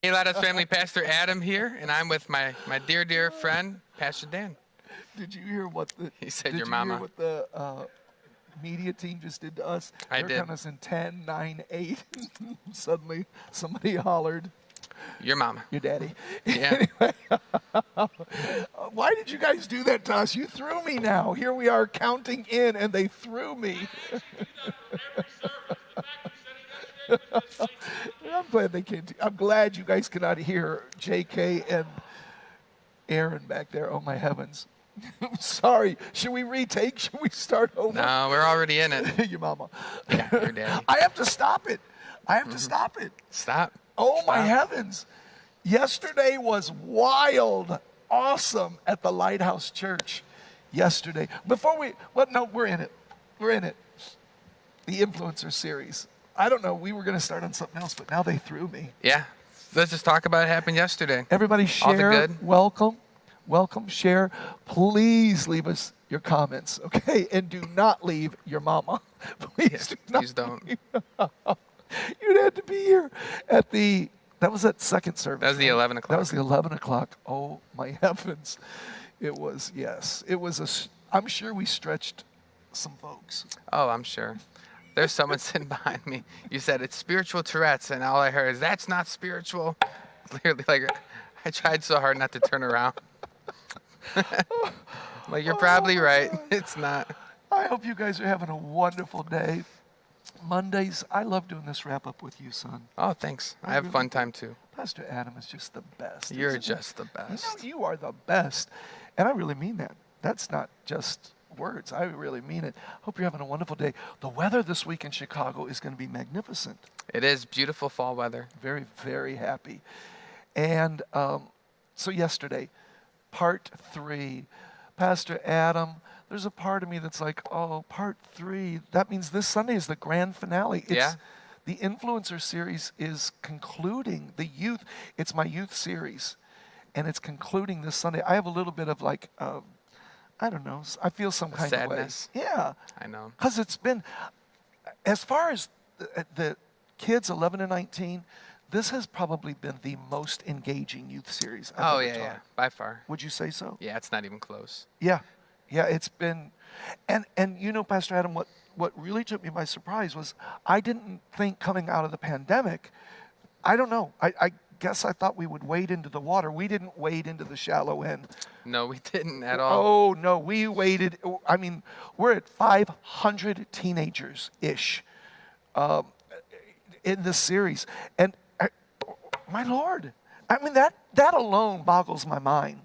Hey, Lattice family, Pastor Adam here, and I'm with my dear friend, Pastor Dan. Did you hear what the He said Did your you hear mama. what the media team just did to us? I They're did. counting us in 10, 9, 8. Suddenly, somebody hollered, Your mama. "Your daddy." Yeah. Anyway, why did you guys do that to us? You threw me. Now here we are counting in, and they threw me. I'm glad they came. I'm glad you guys cannot hear J.K. and Aaron back there. Oh my heavens! I'm sorry. Should we retake? Should we start over? No, we're already in it. Your mama. Yeah, your daddy. I have to stop it. I have to stop it. Stop. Oh my Stop. heavens. Yesterday was wild, awesome at the Lighthouse Church. Yesterday. No, we're in it. We're in it. The influencer series. I don't know. We were going to start on something else, but now they threw me. Yeah. Let's just talk about what happened yesterday. Everybody All the share. good. Welcome. Welcome. Share. Please leave us your comments, okay? And do not leave your mama. Please do not. Please don't. You'd had to be here at that was that second service. That was the right? 11 o'clock. That was the 11 o'clock. Oh my heavens. It was, yes. It was I'm sure we stretched some folks. Oh, I'm sure. There's someone sitting behind me. You said it's spiritual Tourette's, and all I heard is, that's not spiritual. Literally, like, I tried so hard not to turn around. Like, you're probably right. It's not. I hope you guys are having a wonderful day. Mondays, I love doing this wrap up with you, son. Oh, thanks. I have a fun time, too. Pastor Adam is just the best. You're isn't he? just the best. You are the best. And I really mean that. That's not just words. I really mean it. Hope you're having a wonderful day. The weather this week in Chicago is going to be magnificent. It is beautiful fall weather. Very, very happy. And so yesterday, part 3, Pastor Adam, there's a part of me that's like, oh, part 3, that means this Sunday is the grand finale. Yeah. The influencer series is concluding. It's my youth series, and it's concluding this Sunday. I have a little bit of like, I don't know, I feel some kind sadness. of way. Yeah. I know. Because it's been, as far as the kids 11 to 19, this has probably been the most engaging youth series I've ever taught. Yeah, by far. Would you say so? Yeah, it's not even close. Yeah. Yeah, it's been, and you know, Pastor Adam, what really took me by surprise was I didn't think coming out of the pandemic, I don't know, I guess I thought we would wade into the water. We didn't wade into the shallow end. No, we didn't at all. Oh, no, we waded, I mean, we're at 500 teenagers-ish in this series. And my Lord, I mean, that alone boggles my mind.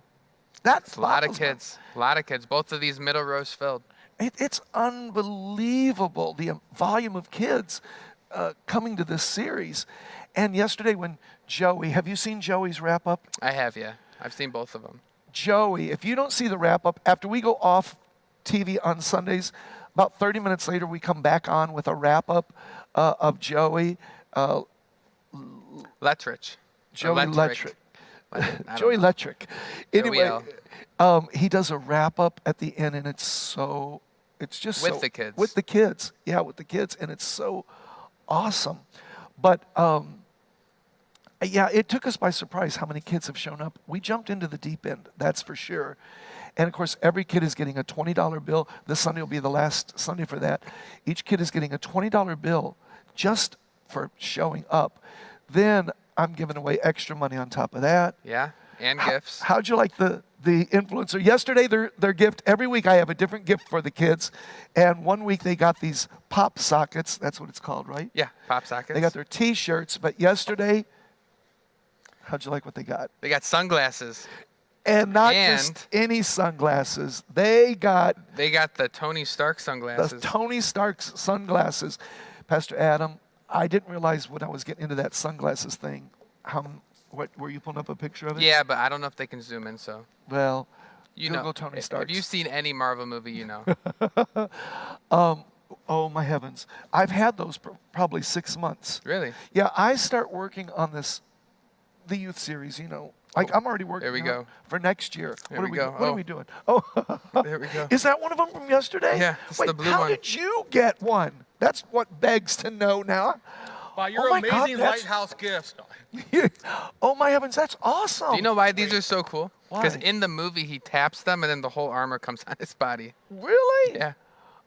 It's a lot of kids. A lot of kids. Both of these middle rows filled. It's unbelievable, the volume of kids coming to this series. And yesterday when Joey, have you seen Joey's wrap-up? I have, yeah. I've seen both of them. Joey, if you don't see the wrap-up, after we go off TV on Sundays, about 30 minutes later we come back on with a wrap-up of Joey. Lettrich. Joey Lettrick. Joey Lettrick. Anyway, Joey he does a wrap-up at the end, and it's just with the kids. With the kids. Yeah, with the kids, and it's so awesome. But yeah, it took us by surprise how many kids have shown up. We jumped into the deep end, that's for sure. And of course, every kid is getting a $20 bill. This Sunday will be the last Sunday for that. Each kid is getting a $20 bill just for showing up. Then I'm giving away extra money on top of that. Yeah, and gifts. How'd you like the influencer? Yesterday, their gift, every week I have a different gift for the kids. And one week they got these pop sockets. That's what it's called, right? Yeah, pop sockets. They got their T-shirts. But yesterday, how'd you like what they got? They got sunglasses. And not just any sunglasses. They got the Tony Stark sunglasses. The Tony Stark sunglasses. Pastor Adam, I didn't realize when I was getting into that sunglasses thing, what were you pulling up a picture of it? Yeah, but I don't know if they can zoom in, so. Well, you Google know, Tony Stark. If you've seen any Marvel movie, you know. Oh my heavens. I've had those probably 6 months. Really? Yeah, I start working on the youth series, you know. Like I'm already working on it for next year. What are we doing? Oh, there we go. Is that one of them from yesterday? Yeah, it's Wait, the blue how one. did you get one? That's what begs to know now. By your Oh my God, amazing that's- lighthouse gifts. Oh my heavens, that's awesome. Do you know why these are so cool? Because Why? in the movie he taps them and then the whole armor comes on his body. Really? Yeah.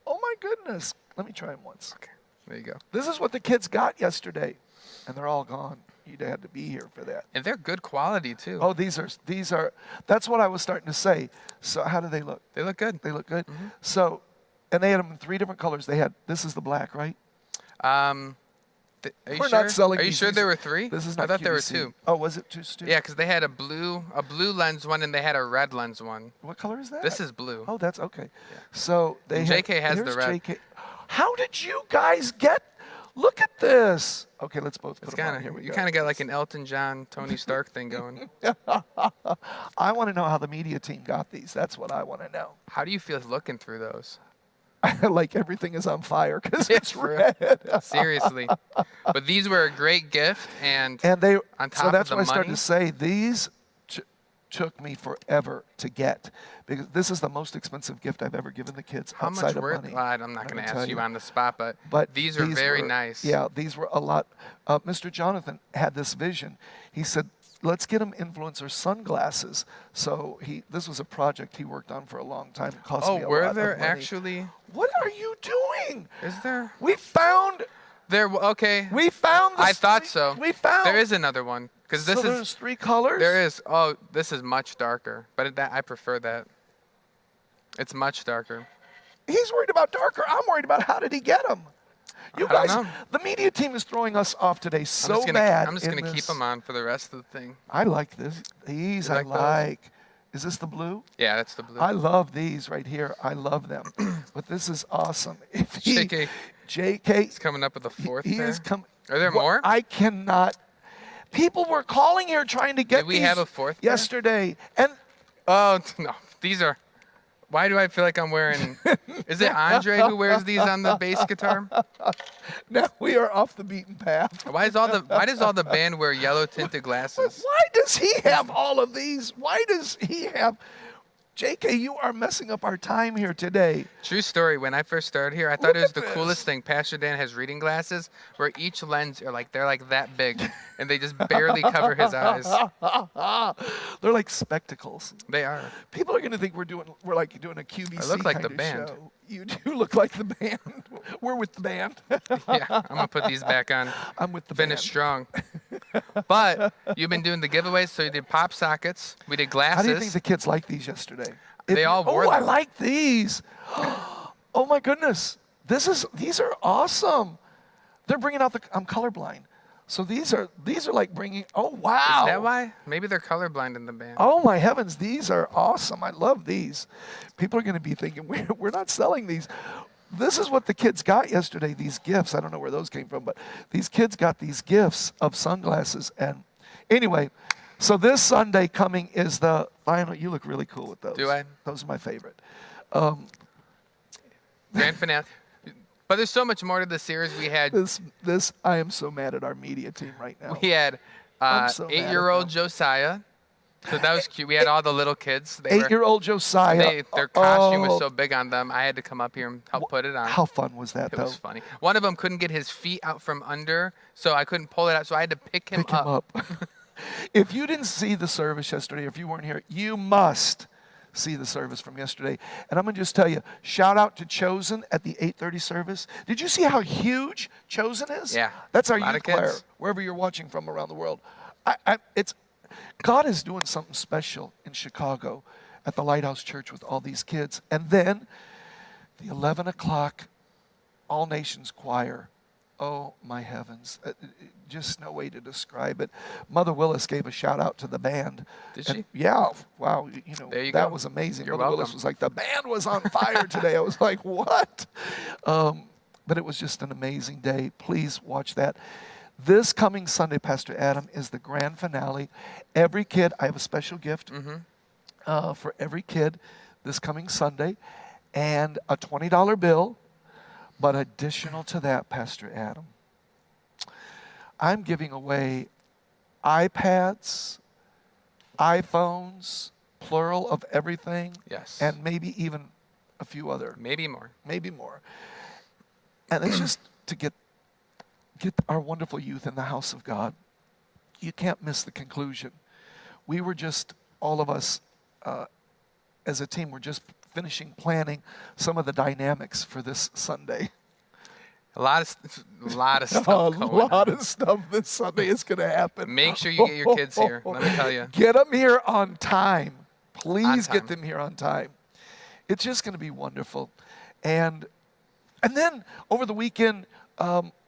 Oh my goodness. Let me try them once. Okay. There you go. This is what the kids got yesterday, and they're all gone. You'd had to be here for that. And they're good quality too. Oh, these are. That's what I was starting to say. So how do they look? They look good. They look good. So, and they had them in 3 different colors. They had, this is the black, right? Are you We're sure? not selling Are you these. sure These there are- were 3? This is I not thought there were QVC. 2. Oh, was it 2, Stu? Yeah, because they had a blue lens one and they had a red lens one. What color is that? This is blue. Oh, that's okay. So they And had, JK has the here's red. JK. How did you guys get? Look at this. Okay, let's both put It's them on. kind Here of we you go. kind of got like an Elton John, Tony Stark thing going. I want to know how the media team got these. That's what I want to know. How do you feel looking through those? Like everything is on fire because Yeah, it's for real. red. Seriously. But these were a great gift, and And they, on top so of that's the what I started money- to say. These took me forever to get because this is the most expensive gift I've ever given the kids how outside much of were? money. Well, I'm not going gonna to tell ask you you. on the spot, but But these are very nice. Yeah, these were a lot. Mr. Jonathan had this vision. He said, "Let's get him influencer sunglasses." So this was a project he worked on for a long time. It cost Oh, me a were lot there of money. actually? What are you doing? Is there? We found. There. Okay. We found. I thought so. We found. There is another one because this so is. there's 3 colors. There is. Oh, this is much darker, but I prefer that. It's much darker. He's worried about darker. I'm worried about how did he get them. You I don't guys, know. the media team is throwing us off today so I'm just gonna, bad. I'm just in gonna keep this. them on for the rest of the thing. I like this. These You I like those? like. Is this the blue? Yeah, that's the blue. I love these right here. I love them. But this is awesome. If JK. JK, He's coming up with a fourth he pair. is coming. Are there more? I cannot. People were calling here trying to get Did we these have a fourth pair? yesterday, and Oh no, these are. Why do I feel like I'm wearing? Is it Andre who wears these on the bass guitar? now we are off the beaten path. Why does all the band wear yellow tinted glasses? Why does he have all of these? Why does he have? JK, you are messing up our time here today. True story. When I first started here, I thought Look it was at the this. coolest thing. Pastor Dan has reading glasses where each lens are like they're like that big, and they just barely cover his eyes. They're like spectacles. They are. People are going to think we're like doing a QVC I look like the kind of band. show. You do look like the band. We're with the band. Yeah, I'm gonna put these back on. I'm with the Finish band. strong. But you've been doing the giveaways, so you did pop sockets. We did glasses. How do you think the kids like these yesterday? They all wore Oh, I them. like these. Oh my goodness. These are awesome. They're bringing out I'm colorblind. So these are like bringing, oh wow. Is that why? Maybe they're colorblind in the band. Oh my heavens, these are awesome. I love these. People are going to be thinking, we're not selling these. This is what the kids got yesterday, these gifts. I don't know where those came from, but these kids got these gifts of sunglasses. And anyway, so this Sunday coming is the final. You look really cool with those. Do I? Those are my favorite. Grand finale. But there's so much more to the series. We had I am so mad at our media team right now. we had I'm so mad at 8-year-old them. Josiah. So that was cute. We had all the little kids. They were, 8-year-old Josiah. their costume was Oh, so big on them. I had to come up here and help put it on. How fun was that, It though? was funny. One of them couldn't get his feet out from under, so I couldn't pull it out. So I had to pick him Pick him up. If you didn't see the service yesterday, if you weren't here, you must see the service from yesterday. And I'm going to just tell you, shout out to Chosen at the 8:30 service. Did you see how huge Chosen is? Yeah. That's our A lot youth of kids. choir, wherever you're watching from around the world. God is doing something special in Chicago at the Lighthouse Church with all these kids. And then the 11 o'clock All Nations Choir. Oh, my heavens. Just no way to describe it. Mother Willis gave a shout out to the band. Did And she? yeah. Wow. There you that go. was amazing. You're Mother Willis welcome. was like, the band was on fire today. I was like, what? But it was just an amazing day. Please watch that. This coming Sunday, Pastor Adam, is the grand finale. Every kid, I have a special gift for every kid this coming Sunday, and a $20 bill. But additional to that, Pastor Adam, I'm giving away iPads, iPhones, plural of everything, Yes. and maybe even a few other, Maybe more. maybe more. And it's just to get get our wonderful youth in the house of God, you can't miss the conclusion. We were just, all of us as a team, were just finishing planning some of the dynamics for this Sunday. A lot of stuff A going lot on. of stuff this Sunday is going to happen. Make sure you get your kids here. Let me tell you. Get them here on time. Please On get time. them here on time. It's just going to be wonderful. And then over the weekend,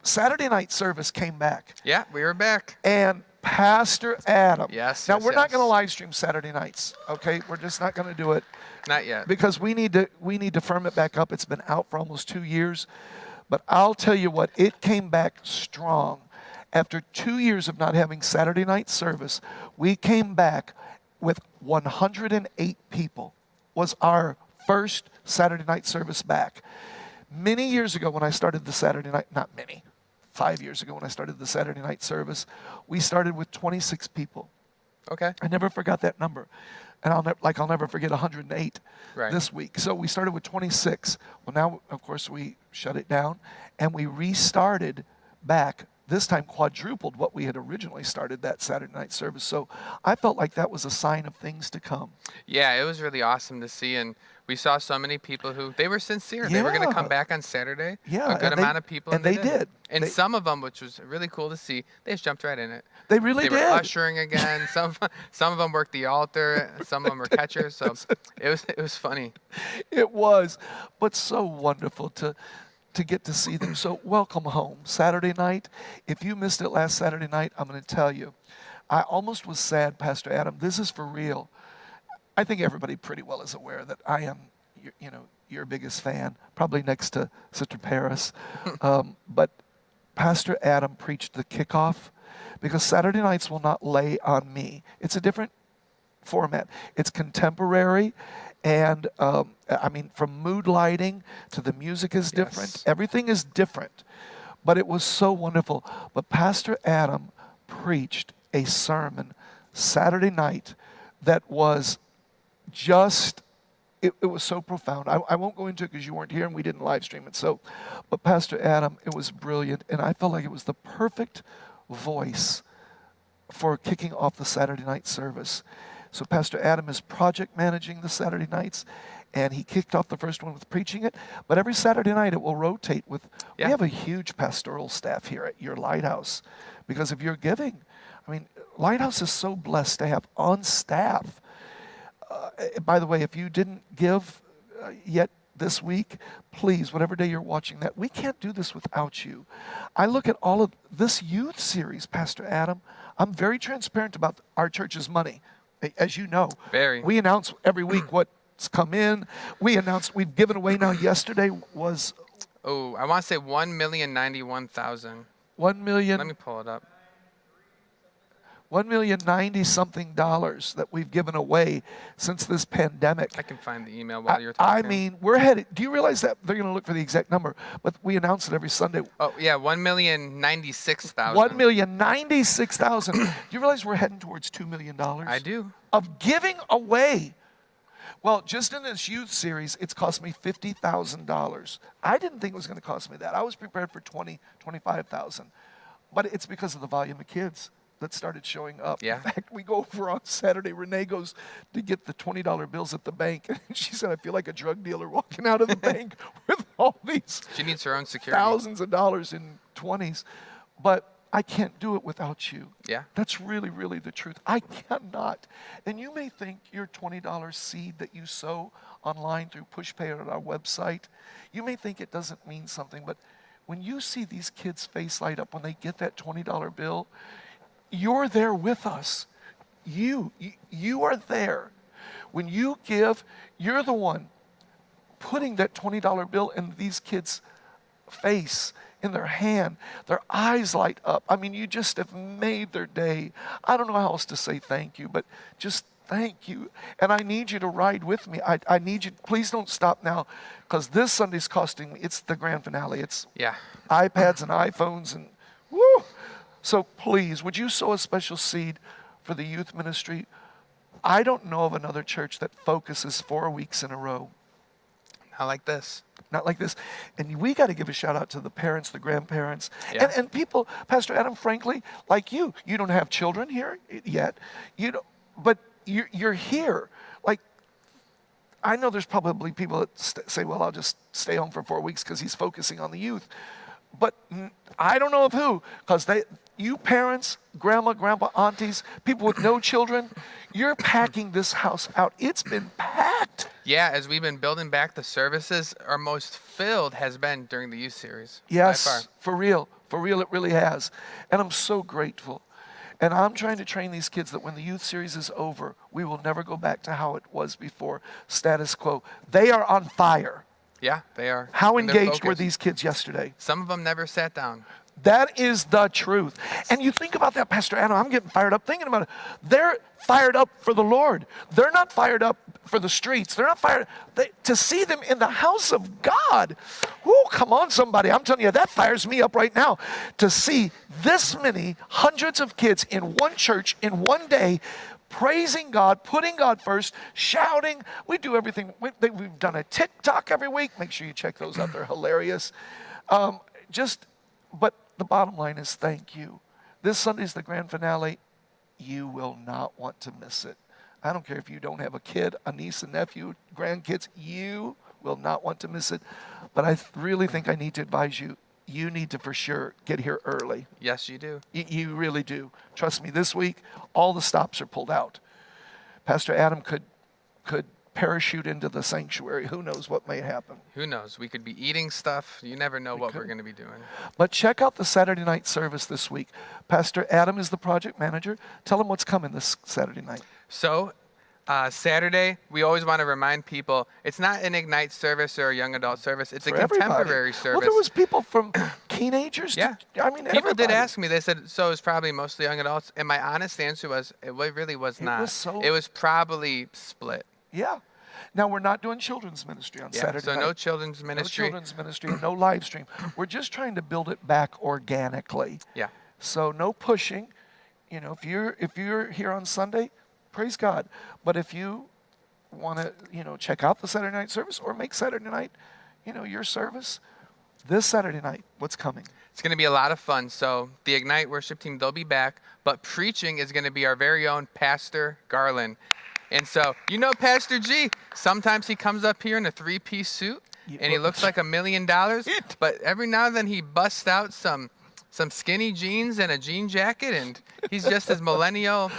Saturday night service came back. Yeah, we were back. And Pastor Adam. Yes, Now, yes, we're not yes. going to live stream Saturday nights, okay? We're just not going to do it Not yet. because we need to firm it back up. It's been out for almost 2 years. But I'll tell you what, it came back strong. After 2 years of not having Saturday night service, we came back with 108 people. Was our first Saturday night service back. Many years ago when I started the Saturday night, not many, 5 years ago when I started the Saturday night service, we started with 26 people. Okay. I never forgot that number. And I'll never forget 108 Right. this week. So we started with 26. Well, now, of course, we shut it down and we restarted back, this time quadrupled what we had originally started that Saturday night service. So I felt like that was a sign of things to come. Yeah, it was really awesome to see, and we saw so many people who they were sincere. They were going to Yeah. come back on Saturday. Yeah, A good and they- amount of people. and they did. And They- some of them, which was really cool to see, they just jumped right in it. They really They did. were ushering again. Some of them worked the altar. Some of them were catchers. So it was funny. It was, but so wonderful to get to see them. So welcome home. Saturday night. If you missed it last Saturday night, I'm going to tell you, I almost was sad, Pastor Adam. This is for real. I think everybody pretty well is aware that I am, your biggest fan, probably next to Sister Paris. But Pastor Adam preached the kickoff because Saturday nights will not lay on me. It's a different format. It's contemporary, and from mood lighting to the music is different. Yes. Everything is different, but it was so wonderful. But Pastor Adam preached a sermon Saturday night that was just, it was so profound. I won't go into it because you weren't here and we didn't live stream it. So, but Pastor Adam, it was brilliant, and I felt like it was the perfect voice for kicking off the Saturday night service. So Pastor Adam is project managing the Saturday nights, and he kicked off the first one with preaching it. But every Saturday night it will rotate with, Yeah. we have a huge pastoral staff here at your Lighthouse because of your giving. I mean, Lighthouse is so blessed to have on staff. By the way, if you didn't give yet this week, please, whatever day you're watching that, we can't do this without you. I look at all of this youth series, Pastor Adam. I'm very transparent about our church's money, as you know. Very. We announce every week what's come in. We announced we've given away now. Yesterday was Oh, I want to say 1,091,000. 1 million. Let me pull it up. $1,090,000 that we've given away since this pandemic. I can find the email while you're talking. I mean, we're headed. Do you realize that they're going to look for the exact number? But we announce it every Sunday. Oh yeah, 1,096,000. 1,096,000. Do you realize we're heading towards $2 million? I do. Of giving away. Well, just in this youth series, it's cost me $50,000. I didn't think it was going to cost me that. I was prepared for 20, 25,000. But it's because of the volume of kids that started showing up. Yeah. In fact, we go over on Saturday. Renee goes to get the $20 bills at the bank. And she said, I feel like a drug dealer walking out of the bank with all these She needs her own security. thousands of dollars in 20s. But I can't do it without you. Yeah. That's really, really the truth. I cannot. And you may think your $20 seed that you sow online through PushPay or our website, you may think it doesn't mean something. But when you see these kids' face light up when they get that $20 bill, you're there with us. You are there. When you give, you're the one putting that $20 bill in these kids' face, in their hand. Their eyes light up. I mean, you just have made their day. I don't know how else to say thank you, but just thank you. And I need you to ride with me. I need you. Please don't stop now, because this Sunday's costing me. It's the grand finale. It's Yeah. iPads and iPhones and woo. So please, would you sow a special seed for the youth ministry? I don't know of another church that focuses 4 weeks in a row. Not like this. not like this. And we got to give a shout out to the parents, the grandparents, Yeah. and people, Pastor Adam, frankly, like you don't have children here yet, but you're here. Like, I know there's probably people that say, well, I'll just stay home for 4 weeks because he's focusing on the youth. But I don't know of who, because you parents, grandma, grandpa, aunties, people with no children, you're packing this house out. It's been packed. Yeah, as we've been building back the services, our most filled has been during the youth series. By Yes, far. for real, it really has. And I'm so grateful. And I'm trying to train these kids that when the youth series is over, we will never go back to how it was before, status quo. They are on fire. Yeah, they are. How And they're engaged were focused. these kids yesterday? Some of them never sat down. That is the truth. And you think about that, Pastor Adam, I'm getting fired up thinking about it. They're fired up for the Lord. They're not fired up for the streets. They're not fired to see them in the house of God. Whoo, come on, somebody. I'm telling you, that fires me up right now. To see this many hundreds of kids in one church in one day, praising God, putting God first, shouting. We do everything. We've done a TikTok every week. Make sure you check those out. They're hilarious. But the bottom line is thank you. This Sunday's the grand finale. You will not want to miss it. I don't care if you don't have a kid, a niece, a nephew, grandkids. You will not want to miss it. But I really think I need to advise you. You need to for sure get here early. Yes, you do. You really do. Trust me, this week, all the stops are pulled out. Pastor Adam could parachute into the sanctuary. Who knows what may happen. Who knows? We could be eating stuff. You never know what we're going to be doing. But check out the Saturday night service this week. Pastor Adam is the project manager. Tell him what's coming this Saturday night. So, Saturday, we always want to remind people, it's not an Ignite service or a young adult service. It's a For everybody. contemporary service. Well, there was people from teenagers Yeah. to, I mean, People did everybody. ask me. They said, so it's probably mostly young adults. And my honest answer was, it really was not. It was probably split. Yeah. Now, we're not doing children's ministry on Yeah, Saturday so night. no children's ministry. No children's ministry, no live stream. We're just trying to build it back organically. Yeah. So no pushing. You know, if you're here on Sunday, praise God. But if you want to, check out the Saturday night service or make Saturday night, your service, this Saturday night, what's coming? It's going to be a lot of fun. So the Ignite worship team, they'll be back. But preaching is going to be our very own Pastor Garland. And so, Pastor G, sometimes he comes up here in a 3-piece suit and he looks like $1 million. But every now and then he busts out some skinny jeans and a jean jacket, and he's just as millennial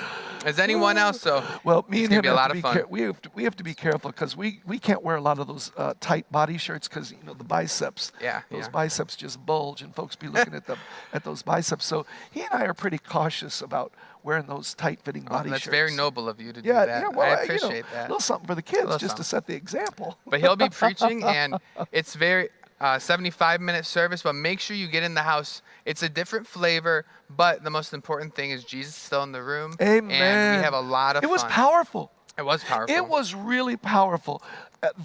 as anyone else. So well, me and him be a lot have of to fun. we have to be careful because we can't wear a lot of those tight body shirts because the biceps. Yeah, Those yeah. biceps just bulge, and folks be looking at those biceps. So he and I are pretty cautious about wearing those tight-fitting body that's shirts. very noble of you to do Yeah, that. yeah. Well, I appreciate A that. little something for the kids, little just to set the example. But he'll be preaching, and it's very 75-minute service. But make sure you get in the house. It's a different flavor, but the most important thing is Jesus is still in the room. Amen. And we have a lot of It was fun. powerful. It was powerful. It was really powerful.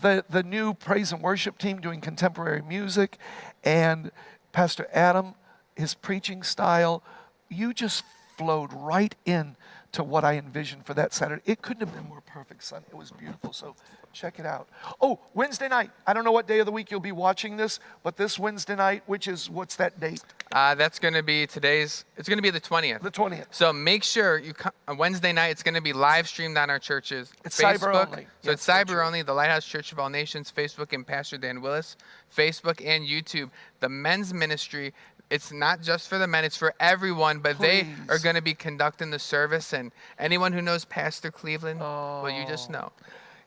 The new praise and worship team doing contemporary music, and Pastor Adam, his preaching style, you just flowed right in to what I envisioned for that Saturday. It couldn't have been more perfect, son. It was beautiful. So check it out. Oh, Wednesday night. I don't know what day of the week you'll be watching this, but this Wednesday night, what's that date? That's going to be it's going to be the 20th. The 20th. So make sure you come on Wednesday night. It's going to be live streamed on our church's It's Facebook. cyber only. So Yes, it's that's cyber right. only. The Lighthouse Church of All Nations Facebook and Pastor Dan Willis Facebook and YouTube. The men's ministry. It's not just for the men, it's for everyone, but they are Please. going to be conducting the service. And anyone who knows Pastor Cleveland, well, you just know.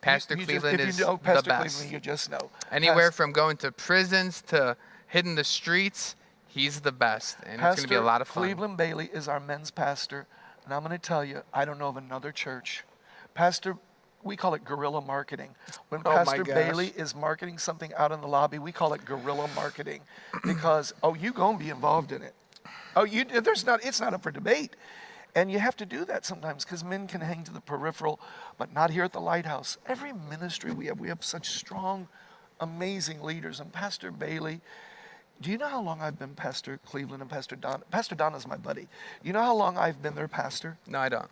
Pastor You Cleveland just, is if you know Pastor the best. Cleveland, you just know. Anywhere from going to prisons to hitting the streets, he's the best. And it's going to be a lot of fun. Cleveland Bailey is our men's pastor. And I'm going to tell you, I don't know of another church. We call it guerrilla marketing. When Oh my Pastor gosh. Bailey is marketing something out in the lobby, we call it guerrilla marketing because, you going to be involved in it. It's not up for debate. And you have to do that sometimes because men can hang to the peripheral, but not here at the Lighthouse. Every ministry we have such strong, amazing leaders. And Pastor Bailey, do you know how long I've been Pastor Cleveland and Pastor Don? Pastor Donna's my buddy. You know how long I've been their pastor? No, I don't.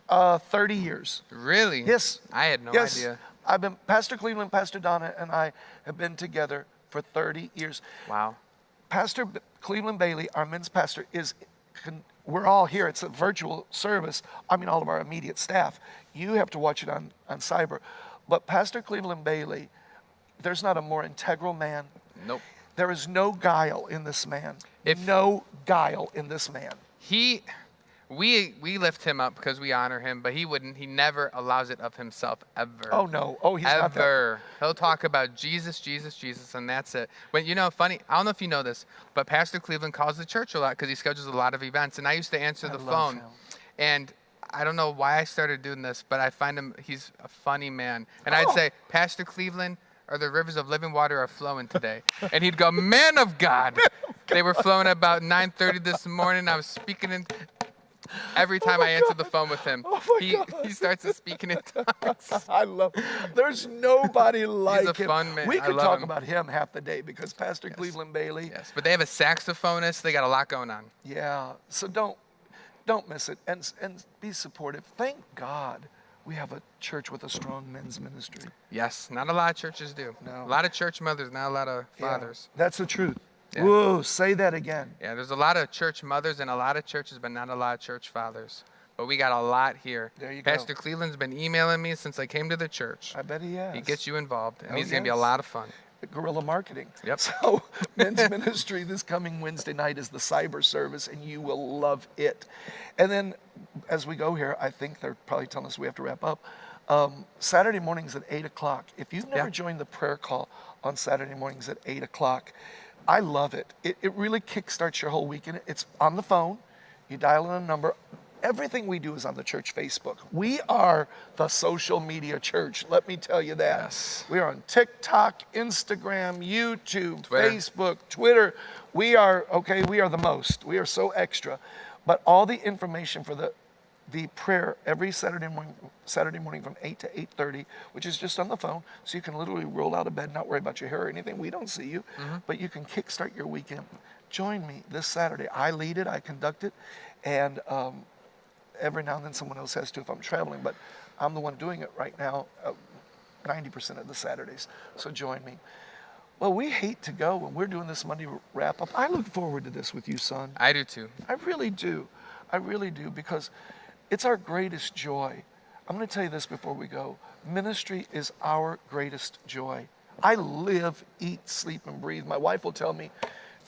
30 years. Really? Yes. I had no Yes. idea. Pastor Cleveland, Pastor Donna, and I have been together for 30 years. Wow. Cleveland Bailey, our men's pastor, we're all here. It's a virtual service. I mean, all of our immediate staff. You have to watch it on Cyber. But Pastor Cleveland Bailey, there's not a more integral man. Nope. There is no guile in this man. If- No guile in this man. We lift him up because we honor him, but he never allows it of himself ever. Oh, no. Oh, he's not that. Ever. He'll talk about Jesus, and that's it. When, funny, I don't know if you know this, but Pastor Cleveland calls the church a lot because he schedules a lot of events, and I used to answer the love phone. him. And I don't know why I started doing this, but I find he's a funny man. And I'd say, Pastor Cleveland, or the rivers of living water are flowing today. And he'd go, man of God. They were flowing about 9:30 this morning. I was speaking in... Every time I answer the phone with him, he starts to speak in tongues. I love. There's nobody like him. He's a fun man. We I could love talk him. about him half the day because Pastor Cleveland Bailey. Yes, but they have a saxophonist. They got a lot going on. Yeah. So don't miss it and be supportive. Thank God we have a church with a strong men's ministry. Yes, not a lot of churches do. No. A lot of church mothers, not a lot of Yeah, fathers. that's the truth. Yeah. Whoa, say that again. Yeah, there's a lot of church mothers in a lot of churches, but not a lot of church fathers. But we got a lot here. There you go. Pastor Cleveland's been emailing me since I came to the church. I bet he has. He gets you involved, and Oh, he's going to be a yes. lot of fun. Guerrilla marketing. Yep. So men's ministry this coming Wednesday night is the cyber service, and you will love it. And then as we go here, I think they're probably telling us we have to wrap up. Saturday mornings at 8 o'clock. If you've never Yeah. joined the prayer call on Saturday mornings at 8 o'clock, I love it. It really kickstarts your whole weekend. It's on the phone. You dial in a number. Everything we do is on the church Facebook. We are the social media church. Let me tell you that. Yes. We are on TikTok, Instagram, YouTube, Twitter. Facebook, Twitter. We are the most. We are so extra. But all the information for the prayer every Saturday morning from 8 to 8:30, which is just on the phone, so you can literally roll out of bed, not worry about your hair or anything. We don't see you, but you can kickstart your weekend. Join me this Saturday. I lead it, I conduct it, and every now and then someone else has to if I'm traveling, but I'm the one doing it right now 90% of the Saturdays, so join me. Well, we hate to go when we're doing this Monday wrap-up. I look forward to this with you, son. I do too. I really do, because it's our greatest joy. I'm going to tell you this before we go. Ministry is our greatest joy. I live, eat, sleep, and breathe. My wife will tell me,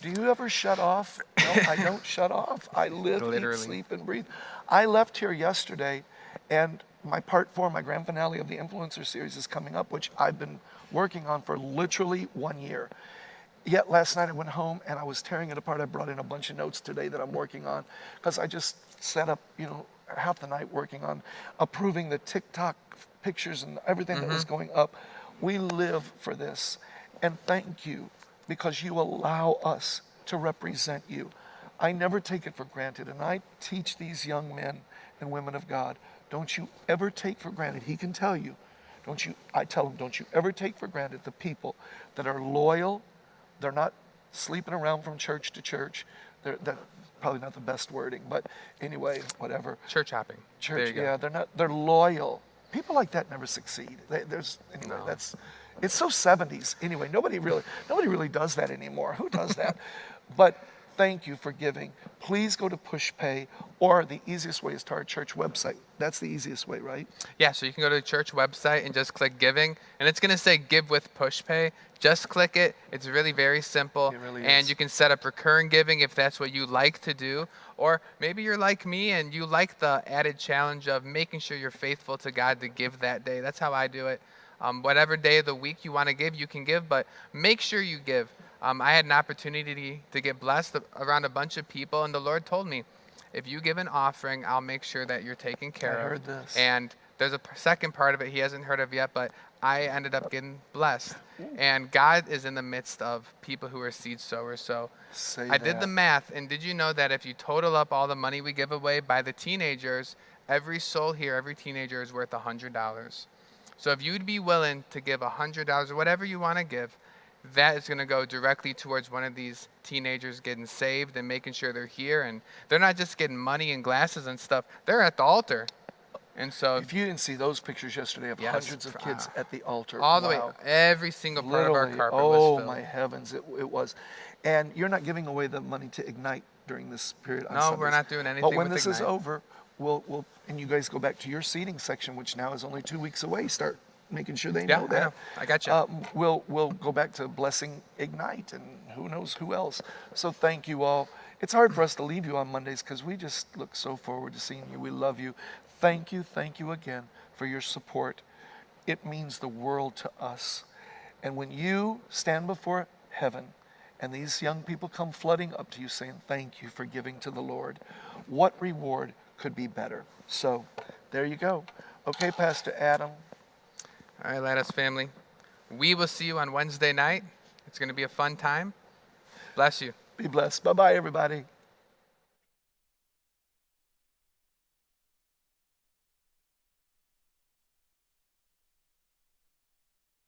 do you ever shut off? No, I don't shut off. I live, Literally. eat, sleep, and breathe. I left here yesterday, and my part 4, my grand finale of the Influencer series is coming up, which I've been working on for literally 1 year. Yet last night I went home and I was tearing it apart. I brought in a bunch of notes today that I'm working on because I just set up, half the night working on approving the TikTok pictures and everything that was going up. We live for this. And thank you because you allow us to represent you. I never take it for granted. And I teach these young men and women of God, don't you ever take for granted. He can tell you, I tell them, don't you ever take for granted the people that are loyal. They're not sleeping around from church to church. That's probably not the best wording, but anyway, whatever. Church hopping. There you go. Yeah, they're loyal. People like that never succeed. It's so 70s. Anyway, nobody really does that anymore. Who does that? But thank you for giving. Please go to PushPay, or the easiest way is to our church website. That's the easiest way, right? Yeah, so you can go to the church website and just click giving, and it's going to say give with PushPay. Just click it. It's really very simple. It really and is. you can set up recurring giving if that's what you like to do. Or maybe you're like me and you like the added challenge of making sure you're faithful to God to give that day. That's how I do it. Whatever day of the week you want to give, you can give, but make sure you give. I had an opportunity to get blessed around a bunch of people, and the Lord told me, if you give an offering, I'll make sure that you're taken care of. I heard this. And there's a second part of it he hasn't heard of yet, but I ended up getting blessed. And God is in the midst of people who are seed sowers. So I did the math, and did you know that if you total up all the money we give away by the teenagers, every soul here, every teenager is worth $100. So if you'd be willing to give $100 or whatever you want to give, that is going to go directly towards one of these teenagers getting saved and making sure they're here. And they're not just getting money and glasses and stuff. They're at the altar. And so If you didn't see those pictures yesterday of Yes, hundreds of kids at the altar, all the way, wow. every single part of our Literally, carpet oh was filled. my heavens, it was. And you're not giving away the money to Ignite during this period on No, Sundays. we're not doing anything But when with this is Ignite. over, we'll and you guys go back to your seating section, which now is only 2 weeks away. Start making sure they Yeah, know I that. know. I got you. We'll go back to blessing Ignite and who knows who else. So thank you all. It's hard for us to leave you on Mondays because we just look so forward to seeing you. We love you. Thank you again for your support. It means the world to us. And when you stand before heaven and these young people come flooding up to you saying, thank you for giving to the Lord, what reward could be better? So there you go. Okay, Pastor Adam. All right, Lattice family. We will see you on Wednesday night. It's going to be a fun time. Bless you. Be blessed. Bye-bye, everybody.